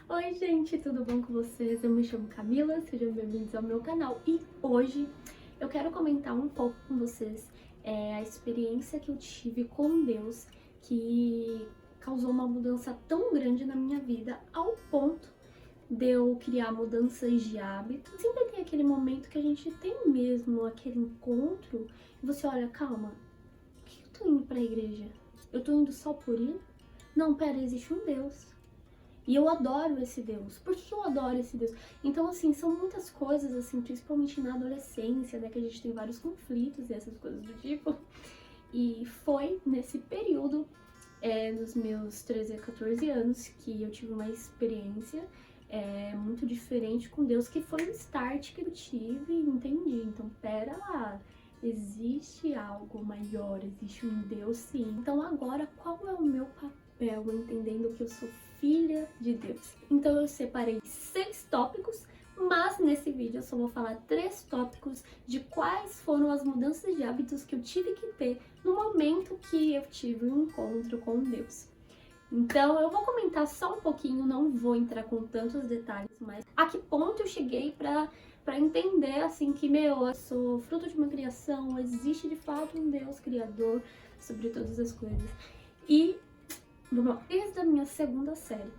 Oi gente, tudo bom com vocês? Eu me chamo Camila, sejam bem-vindos ao meu canal e hoje eu quero comentar um pouco com vocês a experiência que eu tive com Deus que causou uma mudança tão grande na minha vida ao ponto de eu criar mudanças de hábito. Sempre tem aquele momento que a gente tem mesmo aquele encontro e você olha, calma, por que eu tô indo pra igreja? Eu tô indo só por ir? Não, pera, existe um Deus. E eu adoro esse Deus. Por que eu adoro esse Deus? Então, assim, são muitas coisas, assim, principalmente na adolescência, né, que a gente tem vários conflitos e essas coisas do tipo. E foi nesse período, nos meus 13 a 14 anos, que eu tive uma experiência muito diferente com Deus, que foi o start que eu tive e entendi. Então, pera lá, existe algo maior, existe um Deus sim. Então, agora, qual é o meu papel, entendendo que eu sou filha de Deus? Então eu separei 6 tópicos, mas nesse vídeo eu só vou falar 3 tópicos de quais foram as mudanças de hábitos que eu tive que ter no momento que eu tive um encontro com Deus. Então eu vou comentar só um pouquinho, não vou entrar com tantos detalhes, mas a que ponto eu cheguei pra entender, assim, que, eu sou fruto de uma criação, existe de fato um Deus criador sobre todas as coisas. E vamos lá. Desde a minha segunda série,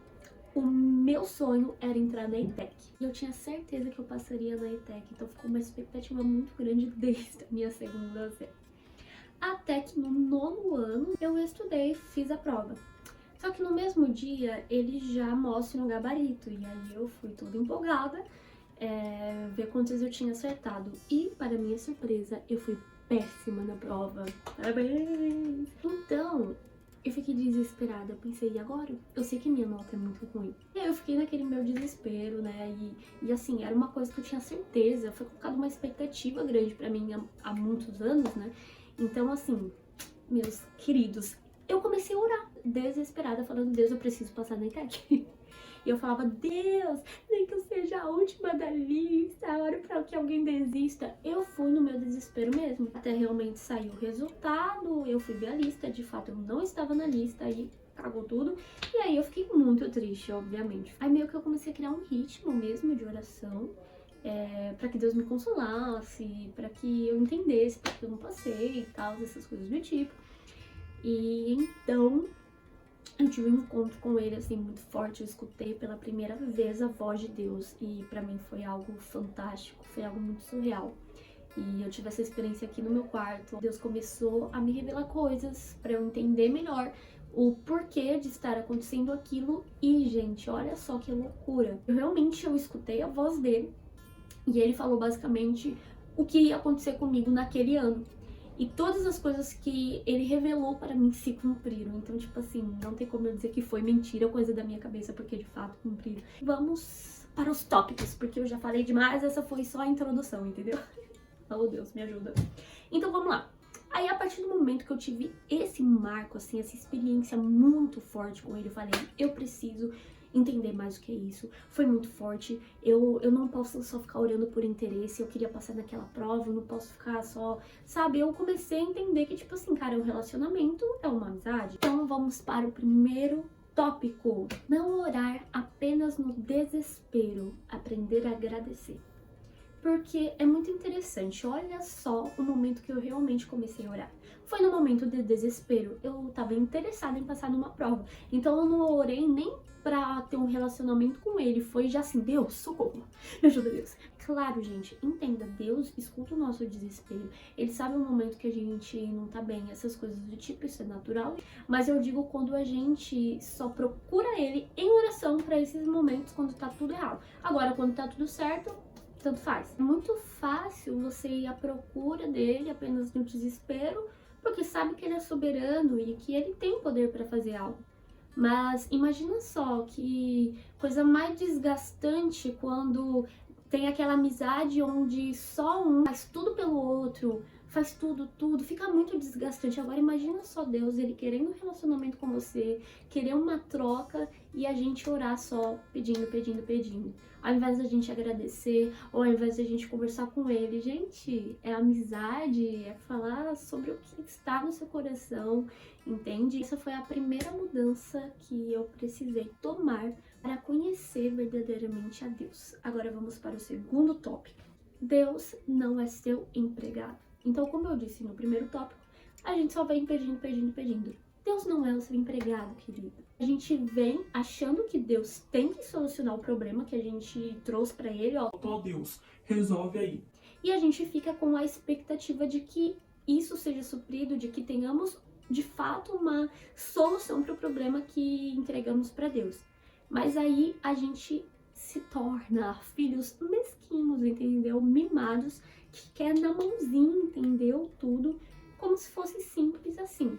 o meu sonho era entrar na ETEC. E eu tinha certeza que eu passaria na ETEC, então ficou uma expectativa muito grande desde a minha segunda série. Até que no 9º ano eu estudei, fiz a prova. Só que no mesmo dia eles já mostram o gabarito, e aí eu fui toda empolgada, ver quantos eu tinha acertado. E, para minha surpresa, eu fui péssima na prova. Parabéns! Então, eu fiquei desesperada, eu pensei, e agora? Eu sei que minha nota é muito ruim. E aí eu fiquei naquele meu desespero, né, e assim, era uma coisa que eu tinha certeza, foi colocada uma expectativa grande pra mim há muitos anos, né, então assim, meus queridos, eu comecei a orar, desesperada, falando, Deus, eu preciso passar na ETEC. E eu falava, Deus, nem que eu seja a última da lista, ora pra que alguém desista. Eu fui no meu desespero mesmo. Até realmente saiu o resultado, eu fui ver a lista, de fato eu não estava na lista, aí cagou tudo. E aí eu fiquei muito triste, obviamente. Aí meio que eu comecei a criar um ritmo mesmo de oração, pra que Deus me consolasse, pra que eu entendesse porque eu não passei e tal, essas coisas do tipo. E então eu tive um encontro com ele, assim, muito forte. Eu escutei pela primeira vez a voz de Deus e pra mim foi algo fantástico, foi algo muito surreal. E eu tive essa experiência aqui no meu quarto. Deus começou a me revelar coisas pra eu entender melhor o porquê de estar acontecendo aquilo. E, gente, olha só que loucura. Eu escutei a voz dele e ele falou basicamente o que ia acontecer comigo naquele ano. E todas as coisas que ele revelou para mim se cumpriram. Então, tipo assim, não tem como eu dizer que foi mentira, coisa da minha cabeça, porque de fato cumpriram. Vamos para os tópicos, porque eu já falei demais, essa foi só a introdução, entendeu? Oh, Deus, me ajuda. Então, vamos lá. Aí, a partir do momento que eu tive esse marco, assim, essa experiência muito forte com ele, eu falei, eu preciso entender mais o que é isso. Foi muito forte. Eu não posso só ficar orando por interesse. Eu queria passar naquela prova, eu não posso ficar só, sabe? Eu comecei a entender que, tipo assim, cara, um relacionamento é uma amizade. Então vamos para o primeiro tópico. Não orar apenas no desespero. Aprender a agradecer. Porque é muito interessante, olha só o momento que eu realmente comecei a orar. Foi no momento de desespero, eu tava interessada em passar numa prova. Então eu não orei nem pra ter um relacionamento com ele, foi já assim, Deus, socorro, me ajuda, Deus. Claro, gente, entenda, Deus escuta o nosso desespero, ele sabe o momento que a gente não tá bem, essas coisas do tipo, isso é natural. Mas eu digo quando a gente só procura ele em oração pra esses momentos quando tá tudo errado. Agora, quando tá tudo certo, tanto faz. É muito fácil você ir à procura dele apenas no desespero, porque sabe que ele é soberano e que ele tem poder para fazer algo. Mas imagina só que coisa mais desgastante quando tem aquela amizade onde só um faz tudo pelo outro, faz tudo, fica muito desgastante. Agora imagina só Deus, ele querendo um relacionamento com você, querer uma troca e a gente orar só pedindo. Ao invés da gente agradecer, ou ao invés da gente conversar com ele, gente, é amizade, é falar sobre o que está no seu coração, entende? Essa foi a primeira mudança que eu precisei tomar para conhecer verdadeiramente a Deus. Agora vamos para o segundo tópico. Deus não é seu empregado. Então, como eu disse no primeiro tópico, a gente só vem pedindo. Deus não é o seu empregado, querido. A gente vem achando que Deus tem que solucionar o problema que a gente trouxe para ele, ó. Ó Deus, resolve aí. E a gente fica com a expectativa de que isso seja suprido, de que tenhamos de fato uma solução para o problema que entregamos para Deus. Mas aí a gente se torna filhos mesquinhos, entendeu? Mimados, que quer na mãozinha, entendeu? Tudo como se fosse simples assim.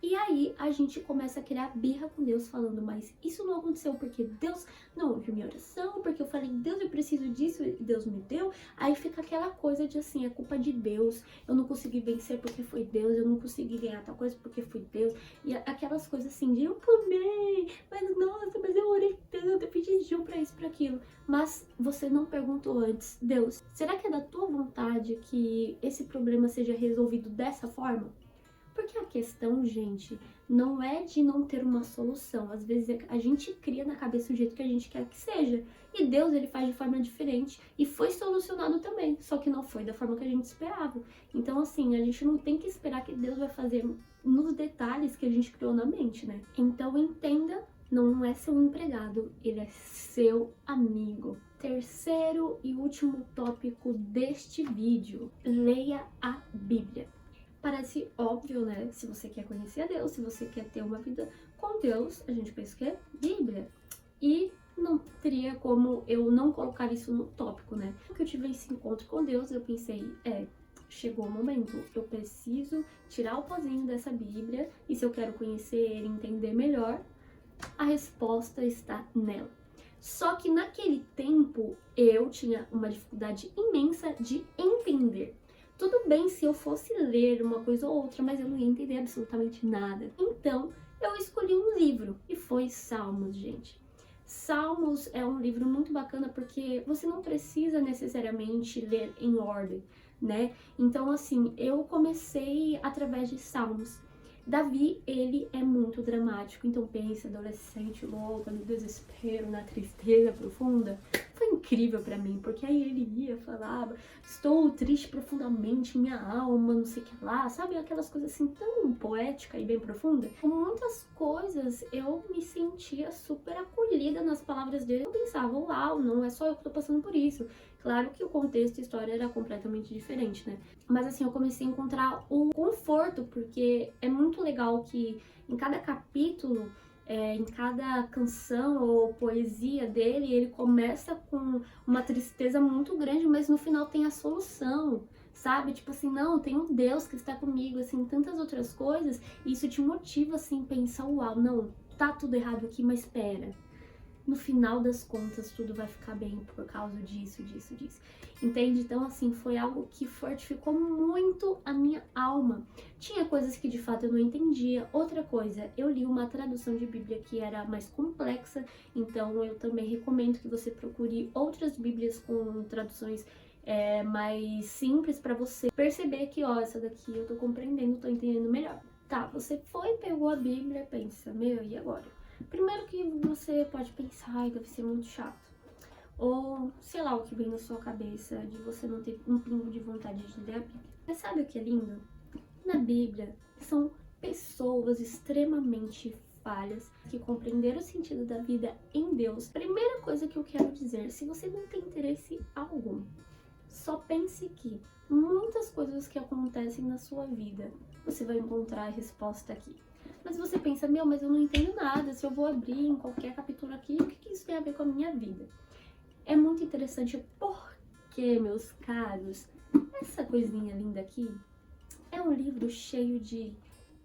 E aí a gente começa a criar birra com Deus, falando, mas isso não aconteceu porque Deus não ouviu minha oração, porque eu falei, Deus, eu preciso disso, e Deus me deu. Aí fica aquela coisa de assim, é culpa de Deus, eu não consegui vencer porque foi Deus, eu não consegui ganhar tal coisa porque foi Deus. E aquelas coisas assim de eu pulei, mas nossa, mas eu orei tanto, eu pedi jejum pra isso, pra aquilo. Mas você não perguntou antes, Deus, será que é da tua vontade que esse problema seja resolvido dessa forma? Porque a questão, gente, não é de não ter uma solução. Às vezes a gente cria na cabeça o jeito que a gente quer que seja. E Deus, ele faz de forma diferente. E foi solucionado também, só que não foi da forma que a gente esperava. Então, assim, a gente não tem que esperar que Deus vai fazer nos detalhes que a gente criou na mente, né? Então, entenda, não é seu empregado, ele é seu amigo. Terceiro e último tópico deste vídeo: leia a Bíblia. Parece óbvio, né? Se você quer conhecer a Deus, se você quer ter uma vida com Deus, a gente pensa que é Bíblia. E não teria como eu não colocar isso no tópico, né? Porque eu tive esse encontro com Deus, eu pensei, chegou o momento, eu preciso tirar o pozinho dessa Bíblia, e se eu quero conhecer ele, entender melhor, a resposta está nela. Só que naquele tempo, eu tinha uma dificuldade imensa de entender. Tudo bem se eu fosse ler uma coisa ou outra, mas eu não ia entender absolutamente nada. Então, eu escolhi um livro, e foi Salmos, gente. Salmos é um livro muito bacana porque você não precisa necessariamente ler em ordem, né? Então, assim, eu comecei através de Salmos. Davi, ele é muito dramático, então pensa, adolescente louca, no desespero, na tristeza profunda. Foi incrível pra mim, porque aí ele ia, falava, estou triste profundamente, minha alma, não sei o que lá, sabe? Aquelas coisas assim tão poética e bem profunda. Com muitas coisas eu me sentia super acolhida nas palavras dele. Eu pensava, uau, não é só eu que tô passando por isso. Claro que o contexto e a história era completamente diferente, né? Mas assim, eu comecei a encontrar o conforto, porque é muito legal que em cada capítulo, em cada canção ou poesia dele, ele começa com uma tristeza muito grande, mas no final tem a solução, sabe? Tipo assim, não, tem um Deus que está comigo, assim, tantas outras coisas, e isso te motiva, assim, pensar, uau, não, tá tudo errado aqui, mas espera. No final das contas, tudo vai ficar bem por causa disso. Entende? Então, assim, foi algo que fortificou muito a minha alma. Tinha coisas que de fato eu não entendia. Outra coisa, eu li uma tradução de Bíblia que era mais complexa, então eu também recomendo que você procure outras Bíblias com traduções mais simples para você perceber que, ó, essa daqui eu tô compreendendo, tô entendendo melhor. Tá, você foi, pegou a Bíblia, pensa, meu, e agora? Primeiro que você pode pensar, ai, deve ser muito chato. Ou, sei lá, o que vem na sua cabeça de você não ter um pingo de vontade de ler a Bíblia. Mas sabe o que é lindo? Na Bíblia são pessoas extremamente falhas que compreenderam o sentido da vida em Deus. Primeira coisa que eu quero dizer, se você não tem interesse algum, só pense que muitas coisas que acontecem na sua vida, você vai encontrar a resposta aqui. Mas você pensa, meu, mas eu não entendo nada, se eu vou abrir em qualquer capítulo aqui, o que isso tem a ver com a minha vida? É muito interessante porque, meus caros, essa coisinha linda aqui é um livro cheio de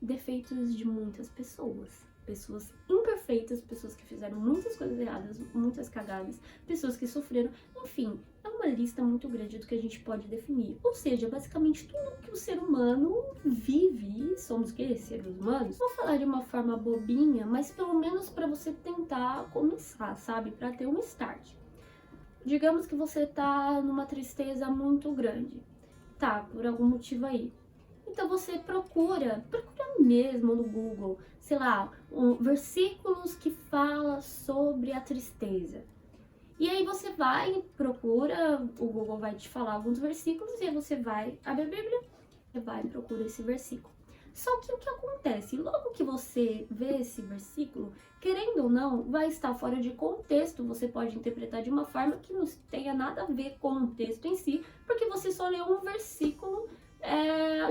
defeitos de muitas pessoas. Pessoas imperfeitas, pessoas que fizeram muitas coisas erradas, muitas cagadas, pessoas que sofreram, enfim, é uma uma lista muito grande do que a gente pode definir. Ou seja, basicamente tudo que o ser humano vive, somos que seres humanos. Vou falar de uma forma bobinha, mas pelo menos para você tentar começar, sabe? Para ter um start. Digamos que você tá numa tristeza muito grande. Tá, por algum motivo aí. Então você procura mesmo no Google, sei lá, versículos que fala sobre a tristeza. E aí você vai, procura, o Google vai te falar alguns versículos, e aí você vai, abre a Bíblia, e vai e procura esse versículo. Só que o que acontece? Logo que você vê esse versículo, querendo ou não, vai estar fora de contexto. Você pode interpretar de uma forma que não tenha nada a ver com o texto em si, porque você só leu um versículo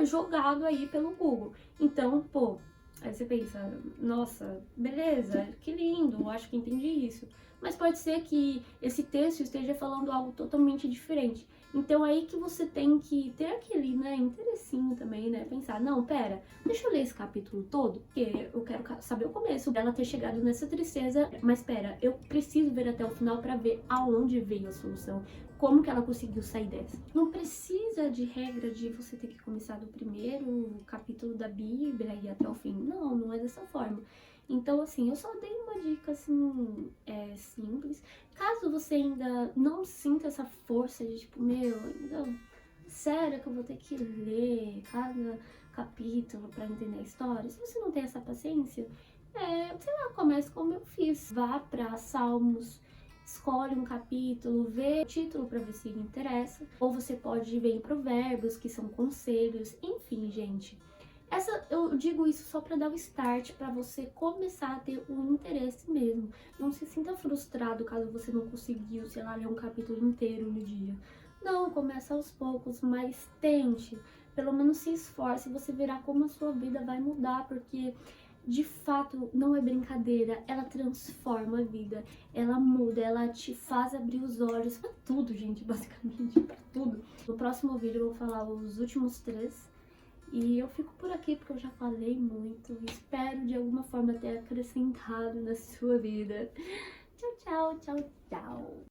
jogado aí pelo Google. Então, pô, aí você pensa, nossa, beleza, que lindo, acho que entendi isso. Mas pode ser que esse texto esteja falando algo totalmente diferente. Então aí que você tem que ter aquele, né, interessinho também, né, pensar, não, pera, deixa eu ler esse capítulo todo, porque eu quero saber o começo dela ter chegado nessa tristeza, mas pera, eu preciso ver até o final para ver aonde veio a solução, como que ela conseguiu sair dessa. Não precisa de regra de você ter que começar do primeiro capítulo da Bíblia e até o fim, não é dessa forma. Então, assim, eu só dei uma dica, assim, simples. Caso você ainda não sinta essa força de, tipo, ainda, sério que eu vou ter que ler cada capítulo pra entender a história? Se você não tem essa paciência, sei lá, comece como eu fiz. Vá pra Salmos, escolhe um capítulo, vê o título pra ver se lhe interessa. Ou você pode ver em Provérbios, que são conselhos. Enfim, gente. Eu digo isso só para dar o start, para você começar a ter um interesse mesmo. Não se sinta frustrado caso você não conseguiu, sei lá, ler um capítulo inteiro no dia. Não, começa aos poucos, mas tente. Pelo menos se esforce, você verá como a sua vida vai mudar, porque de fato não é brincadeira, ela transforma a vida, ela muda, ela te faz abrir os olhos pra tudo, gente, basicamente, pra tudo. No próximo vídeo eu vou falar os últimos 3. E eu fico por aqui porque eu já falei muito. Espero de alguma forma ter acrescentado na sua vida. Tchau, tchau, tchau, tchau.